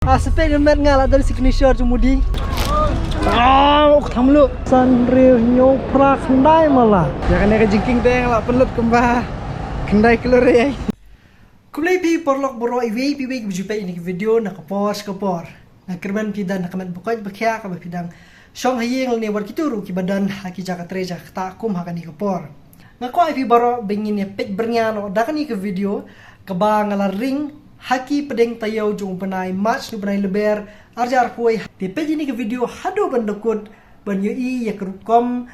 Sepek demet ngalah dari signature cumudi. Tham lu sanriu nyo pra kendai malah. Ya kan ka jingking teng la penlut kembah. Kendai kelore. Kulai pi porlok boro iwi pi wi jupe ini video nak pos ke por. Nak kerban pi dan nak kamet bukai bakya ka bidang. Song hayeng ne war kituru ki badan haki jaka treja ta kum hakani ke por. Ngako pi boro bengin ne pek bernyano dakani ke video ke ba ngala ring haki pedeng tayau jong penai match nu penai leber arjar puai di page ini ke video hado bandakut ban yoi ya kerukom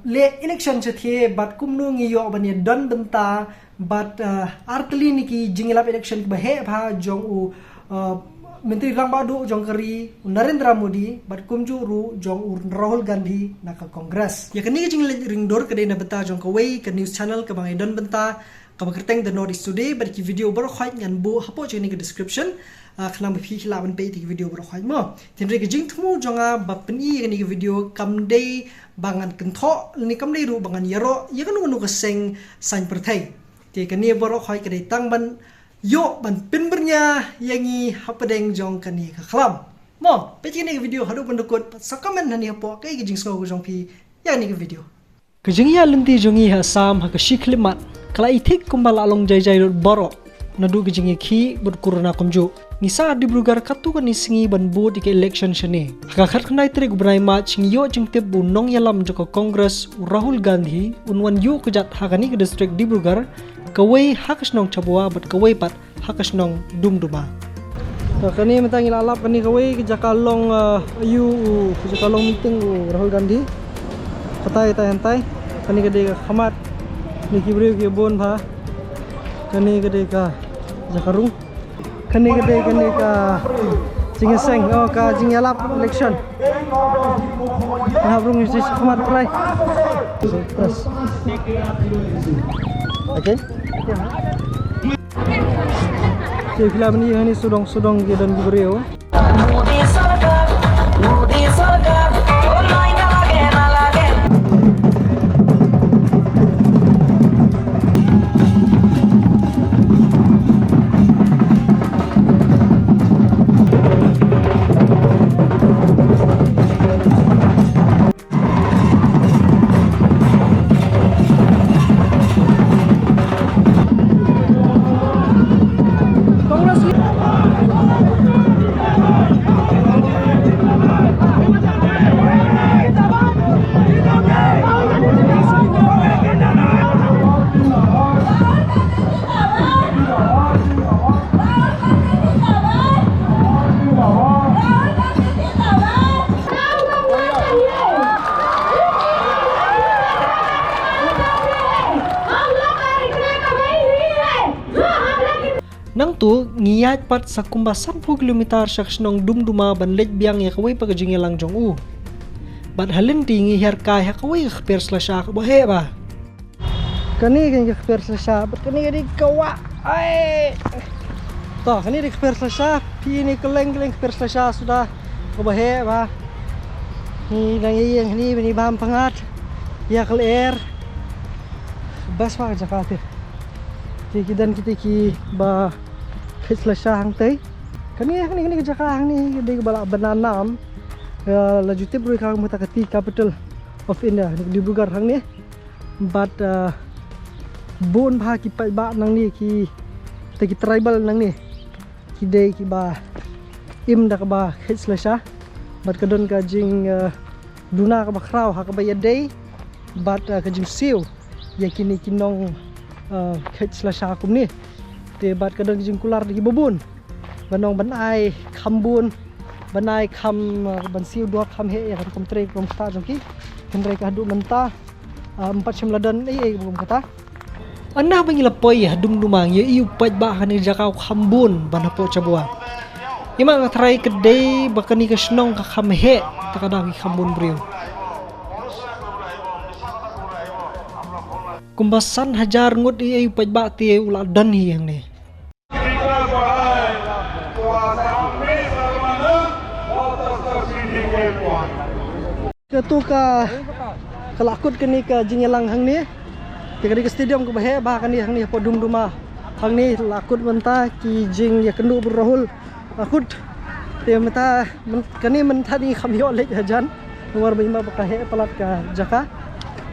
le election chethe bat kumnu ngiyo ban ye don benta bat artli niki jingilap election ba he bha jong u menteri rang badu jong kari Narendra Modi bat kumjuru jong u Rahul Gandhi naka kongres ya kini jing ring dor kedai na benta jong kawai ke news channel ke bang don benta kabakerteng the notice today bagi video baru khait ngan bu hapo jeni ke description khnam phi khilaban pe ti video baru khait mo tinre ke jing thmu jonga bapni ni ke video kamdei bangan kentho ni kamdei ru bangan yaro ya kan unu keseng san perthai ti ke ni baru khait ke tang ban yo ban pin bernya yangi hapadeng jong kani ke khlam mo pe jeni ke video hadu bandukut sakamen hani hapo ke jing sko jong phi ya ni ke video ke jing ya lenti jongi ha sam ha ke shiklimat kala itik kumbala along jai boro nadu gijingi khi bud kuruna komju ngisa di brugar katu kan isingi ban bu di election shane haka khat khnai tre gubrai ma chingyo jingte bu nong yalam joko kongres Rahul Gandhi unwan yu kejat hakani ke district di brugar kawai hakas nong chabua bat kawai pat hakas nong dumduma kani mentang ilalap kani kawai ke jakalong ayu ke jakalong meeting Rahul Gandhi katai tai kani gede khamat Niki beri ke bon pha kani gede ka jakarung kani gede kani ka jingeseng oh ka jingalap election habrung isi khamat play terus okay jadi film ini hani sudong ke dan beri oh nang tu ngiyat pat sa kumba 10 kilometer saksnong dumduma ban lej biang ya kawai pagajing lang jong u bat halin tingi her kai ha kawai khper slasha ba he ba kani kan khper slasha bat kani di kawa ai to kani di khper slasha pi ni keleng khper slasha sudah ba he ba ni nang yang ni bani bam pangat ya keler bas wa Jakarta kidan kita ki ba khesla hang tei kani ke jaka hang ni de bala bananam laju te bro khang mutakati capital of India di Bugar hang ni but bon bha ki pai ba nang ni ki te ki tribal nang ni ki de ki ba im da ka ba khesla but kadon ka jing duna ka ba kraw ha ka ba yadei but ka jing siu yakini kinong khesla kum ni te bat kadang jing kular di bobun banong banai khambun banai kham ban siu dua kham he ya kom tre kom sta jongki kendre ka hadu menta 4 semladan bum kata anah bangila poi dum dumang ye iu paj ba hani jakau khambun ban hapo chabua ima try kedai bakani ka snong ka kham he takada ki khambun brio kumbasan hajar ngut iu paj ba ti ula dan hi yang ni ketuka kelakut kini ke jingelang hang ni ke stadium ke bahe bah kani hang ni podum duma hang ni lakut menta ki jing ya kendu Rahul lakut Te mata kani men tadi kami oleh hajan nomor 5 bakahe pelat ka jaka.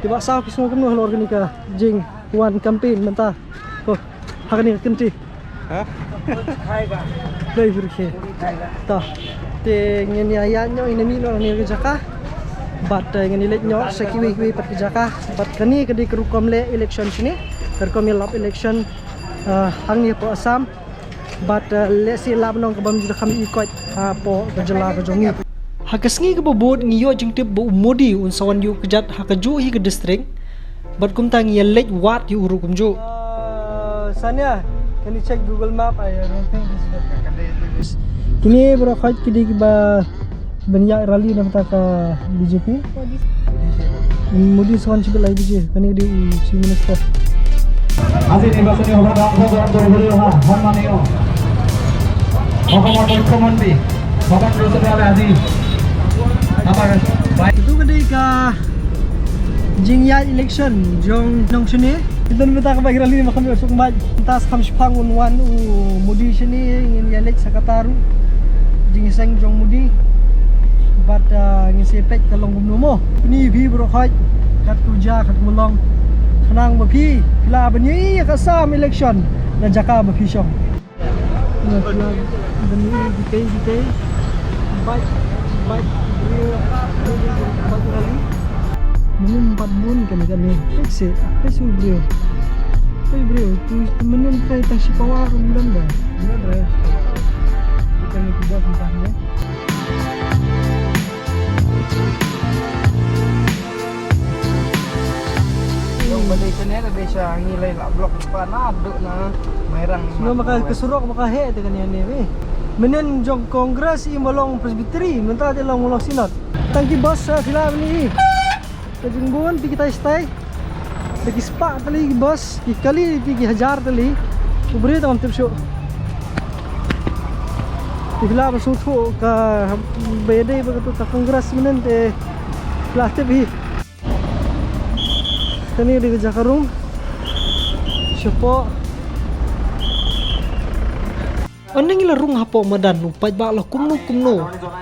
Tiba sa kismo kumno organika jing one campaign menta. Oh, hakani kenti. Ha? Dai burke. Ta. Te ngeni ayanyo inami no ni jaka. Bat ngeni let nyo sa kiwi pat jaka. Bat kani kadi kerukom le election sini. Kerukom lap election hang ni po Assam. But let's see lab nong kabam juda kami ikut po kejala kejongi. Hakasngi ke bobot ngiyo jeng tip bo modi un sawan yu kejat hakaju hi ke district. But kum tang ya late wat yu uru kumju. Sanya, can you check Google Map? I don't think this is the kini bro khaj kidi ba banyak rally na mata ka BJP. Modi sawan chibil ai BJP kani di chief minister. Hasil निर्वाचन होगा रामपुर बड़े वहाँ सम्मानीय मुख्यमंत्री मुख्यमंत्री बाबा प्रेसिडेंट आदि apa baik itu ketika jingya election jong nong sini itu minta ke bagiran ini makam besok mbak tas kami pangun wan mudi sini ingin yalek sakataru jingiseng jong mudi bat ngisi pek kalong gumnomo ini bi brokhaj kat kuja kat mulong Kanang mapi, pila banyi kasam election na jaka mapi syong. Na pila banyi dikay, baik beliau empat kali. Minum 4 bun kami. Pesi beliau. Tu minum kay tashi pawar mudan dah. Mudan dah. Kita ni buat entahnya. Malaysia ni ada desa ngilai lah blok depan aduk na merang. Sudah maka kesurok maka he itu kan ni weh. Menen jong kongres i molong presbytery, mentah dia long molong sinod. Tangki bos film ni. Kajing buan pi kita stay. Lagi spa tali bos, kali 3000 tali. Ubri tam tip show. Bila masuk tu ke bede begitu ke kongres menen te plastik bi. Kani di Jakarung Siapa Aneng ila rung hapo madan Upaj ba la kumno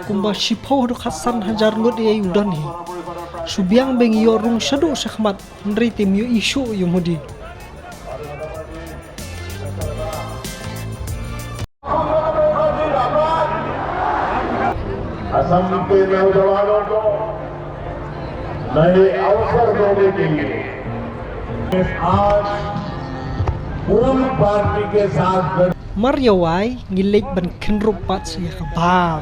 Kumba sipaw do khasan hajar ngot ya yudan hi Subiang beng yo rung shadu syakmat Nri tim yo isu yo mudi Assam के नौजवानों को नए अवसर देने के लिए आज पूरी पार्टी के साथ Maryawai ngilik ban kenrup pat siya kabam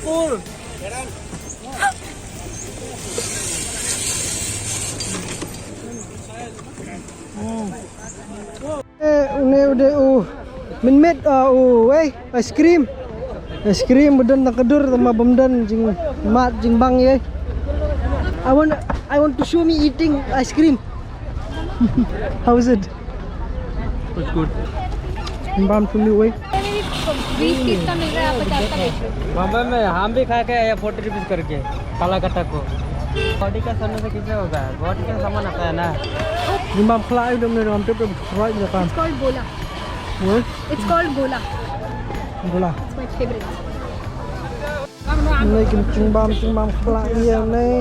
Full. Udah min met ice cream bedan nak kedur sama bemdan jing mat jing bang ye. I want to show me eating ice cream. How is it? It's good. Bam to me way. 20 पीस का मिल रहा है 50 का बेच रहे बम्बई में हम भी खा के आए 40 रुपीज करके काला कट्टा को बॉडी का सोने से कैसे होगा बॉडी का सामान आता है ना Bam khlai dom ne ram tep right Japan. It's called gola. What? It's called gola. Bola. It's my favorite. Này chung bam khlai ye này.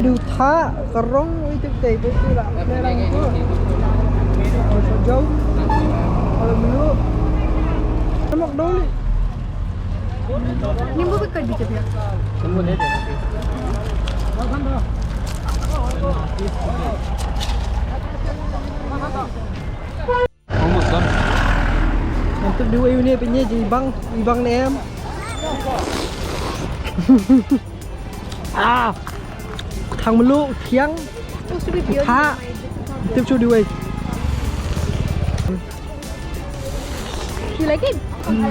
Điều tha karong itu teh betul lah. Merang tu. Jauh. Kalau dulu. Lemak dulu. नींबू भी कर दीजिए भैया तुमको दे दे almost done Untuk dua ini punya ibang ni em. Thằng melu thiang supposed to be pure tha tiếp cho dua. you like it Thằng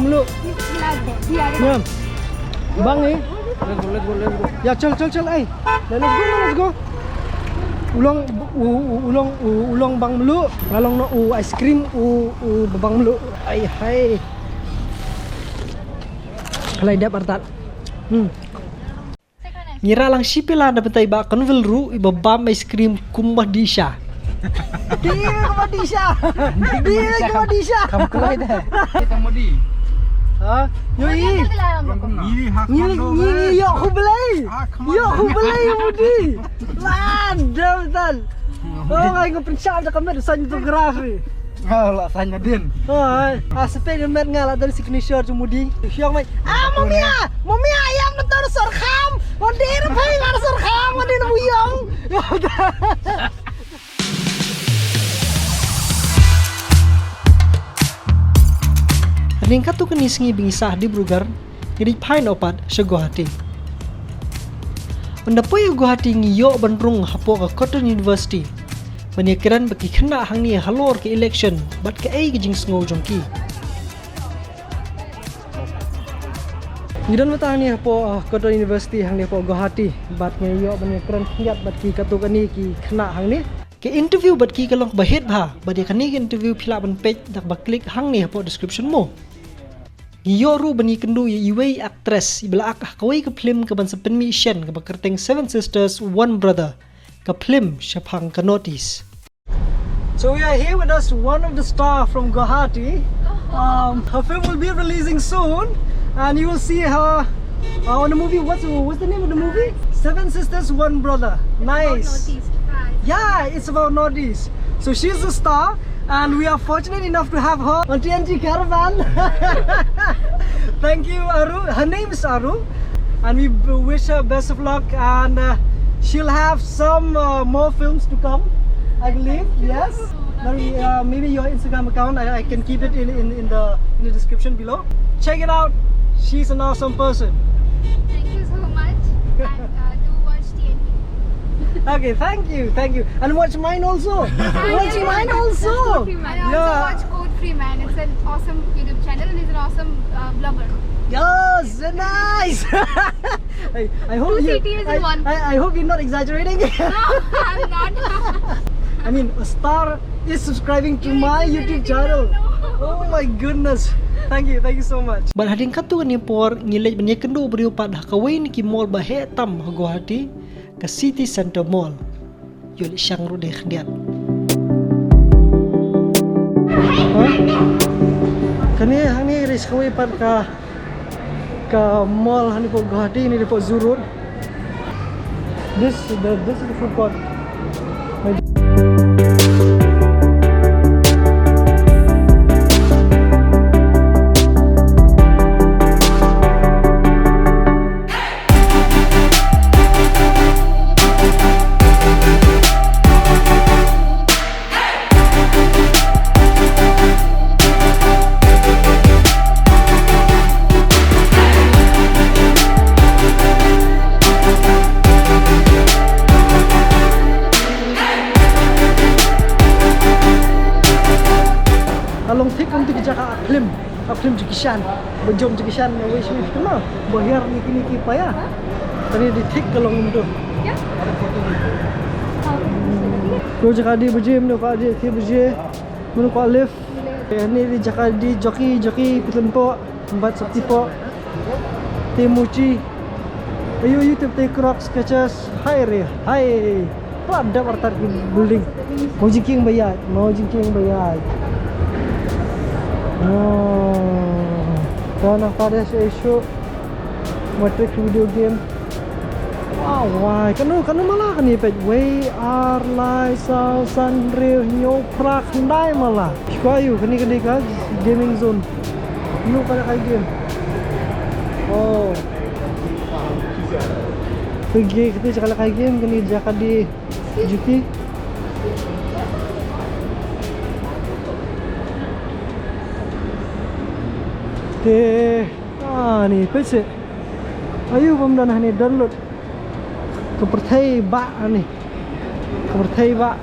melu nhầm bang ni let's go ya chal ai let's go ulong bang melu, ngalong no ice cream bang melu. Ai hai. Kalai dap artat. Ngira lang sipila na bentay ba kanvel ru ibabam ice cream kumbah disha. Dia kumbah disha. Kamu kelai dah. Kita mau di. Ha? Yoi. Ni yo hubelai. Yo hubelai mudi. Ladam tal. Oh ngai ko prinsip da kamera sa fotografi. Lah tanya din. Hai, aspek mer ngala dari signature cumudi. Siang mai. Momia ayam ntar sorkham. Mondir bhai ngar sorkham mondir buyong. Ringkat tu kini sengi bingisah di Brugar, jadi pain opat sa Guwahati. Mendapoy Guwahati ngiyo bandrung hapo ke Cotton University. Menyakiran bagi kena hang ni halor ke election, bat ke ai gijing sengau jongki. Ngidan mata ni hapo Cotton University hang ni hapo Guwahati, bat ngiyo menyakiran kiat bat ki katu kani ki kena hang ni. Ke interview bat ki kalong bahit bha, bat ya kani ke interview pila ban page dak baklik hang ni hapo description mo. Ngiyo bani kendu iway actress ibla ak kawai ke film ke ban sepenmi shen ke bakerteng Seven Sisters One Brother ke film syapang ke notice. So we are here with us one of the star from Guwahati. Her film will be releasing soon and you will see her on the movie. What's the name of the movie? Seven Sisters One Brother. Nice. Yeah, it's about Northeast. So she's a star and we are fortunate enough to have her on TNG Caravan. Thank you, Aru. Her name is Aru and we wish her best of luck and she'll have some more films to come, I believe. Yes. Maybe your Instagram account, I can keep it in the description below. Check it out. She's an awesome person. Thank you so much. And do watch TNT. Okay, thank you. And watch mine also. Watch mine also. And also watch Code Free Man. It's an awesome YouTube channel and he's an awesome vlogger. Yes, nice. I hope Two CTs in one. I hope you're not exaggerating. No, I'm not. I mean, a star is subscribing to my YouTube channel. Oh my goodness. Thank you so much. But hading katu ni por ngilej banya kendo beriu pada kawin ki mall bahe tam Guwahati ke City Center Mall. Yul syang ru deh diat. Kani hani ris kawin par ka mall hani po Guwahati ni po Zoo Road. This is the food court. Along thik untuk jaka aklim jikishan, bejom jikishan, wish kena, bahir niki payah. Tadi di thik kalong untuk. Ya. Kau jaka di bejim, no kau di thik bejim, mana kau lift. Ni di jaka di joki pitun po, empat sakti po, temuci. Ayo YouTube take Crocs Skechers, hai. Pada wartar building. Mau jingking bayar. Tanah pada isu Matrix video game. Wow, kanu malah kan ni pet. We are like Sanrio nyo prak ndai malah. Kayu kani kan gaming zone. Nu kada kai game. Oh. Pergi kita cakap kai game kani jaka di GT. Ni pece. Ayo pemdanah ni download. Kepertai ba ni. Kepertai ba.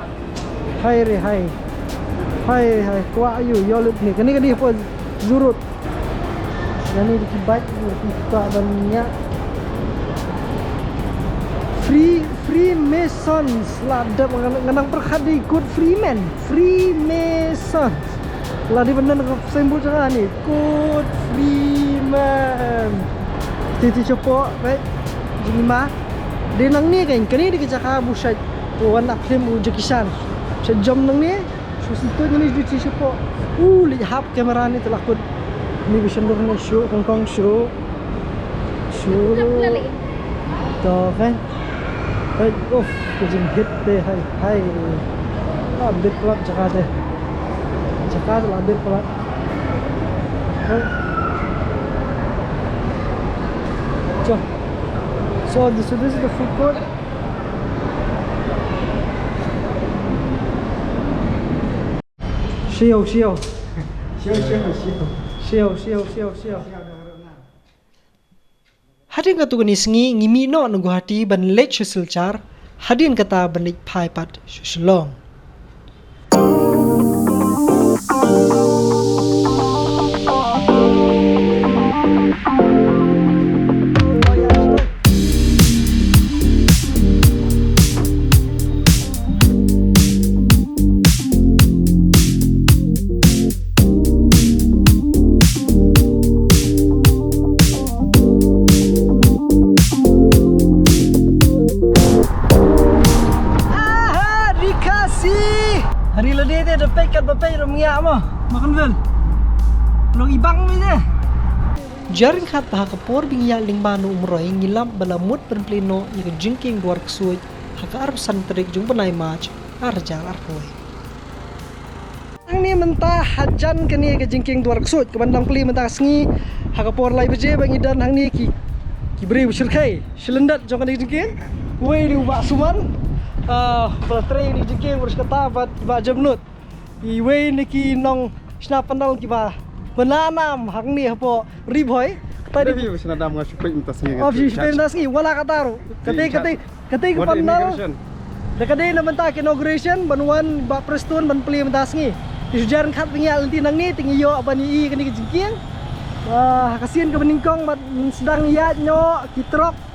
Hai. Kuat ayo yolut ni. Kani apa zurut. Yani dikibat kita banyak free Freemasons lah ada mengenang perkhadi good Freeman Freemasons lah di benar sembut jangan ni good Freeman titi cepok baik jima dia nang ni kan kini di kecaka busai wan nak film ujikisan sejam nang ni susitu ni di cepok lihat kamera ni telah kut ni vision dorang show Hong Kong show to kan hai kejing hit deh hai update pelat Jakarta lah update pelat so this is the food court siêu Hadin katu gani sengi ngimi no nunggu hati ban lech silchar hadin kata ban lech pai pat shuslong hari lede dia ada pekat bapai romia mah makan vel long ibang mi deh jaring khat bah kapor bingya ling banu umroi ngilap balamut penpleno ni jingking duar ksuit haka ar santrik jung banai mach arjal arkoi ang ni mentah hajan kini ke jingking duar ksuit ke bandang peli mentah sengi haka por lai beje bang idan hang ni ki beri usurkai silendat jong kan jingking wei di ubak suman baterai ni jengking urus kata ba jamnut iwe niki nong snapan dal kiba benanam hang ni hapo riboy tadi senadam ngasupik entas ni. Pentas ni wala kataru kate pandal dekade na menta inauguration banuan ba prestun ban peli mentas ni isujaran khat ngia lenti nang ni tingiyo abani kani jengking kasian ke beningkong sedang ya nyo kitrok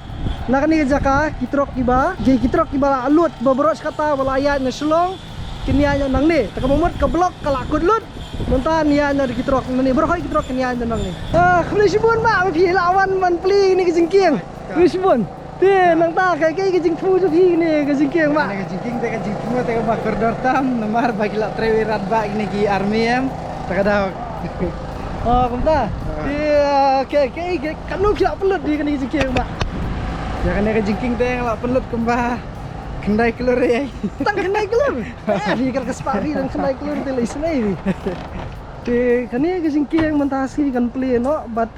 nak ni jaka kitrok kiba alut baboros kata walayat na sulong kinianya nang ni takamumut ke blok kalakut lut montan nianya di kitrok ni berhoi kitrok kinianya nang ni khulisibun ma pi lawan man pli ni kejingking khulisibun ti nang ta kai kejing fu ju pi ni kejingking ma kejingking te kejing fu te ba koridor tam nomor bagi la trewirat ba ini ki armiem takada kumta ti kanu kila pelut di kani kejingking ma ya kan ya jingking teh lah pelut kembah kendai kelur ya tang kendai kelur di kar kespari dan kendai kelur teh lai senai di kan ya jingking mentasi kan play no but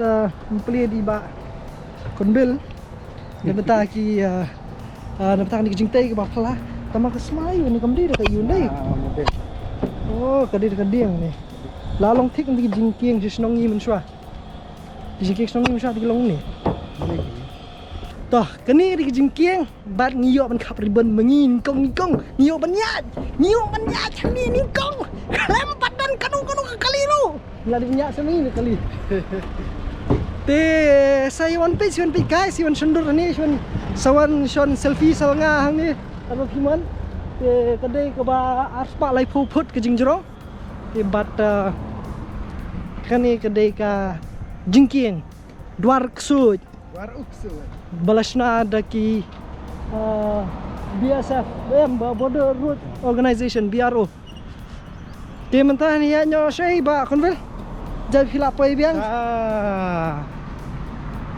play di ba konbel dia beta ki na beta ni jingking teh ke ba pala tama ke smai ni kamdi dekat Hyundai oh kadi dekat dia ni lalong tik ni jingking jisnong ni mensua jingking snong ni mensua di long ni toh kini di jengking bat ngiyok ban khap riben mengin kong ngiyok ban yat ni ningkong lempat dan kanu kali lu la di nyak semini kali te saya one page guys si one sundur ni sawan selfie salnga hang ni apa himan te kedai ke ba aspa lai phuput ke jingjrong te bat kani kedai ka jengking duar ksut balasna ada ki BSF Border Road Organization BRO dia mentah ni ya nyo sei ba konvel jab hilap pai biang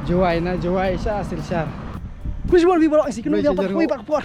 juai sa asil syar kuis bol bi bolok si kenu dia pak pai pak por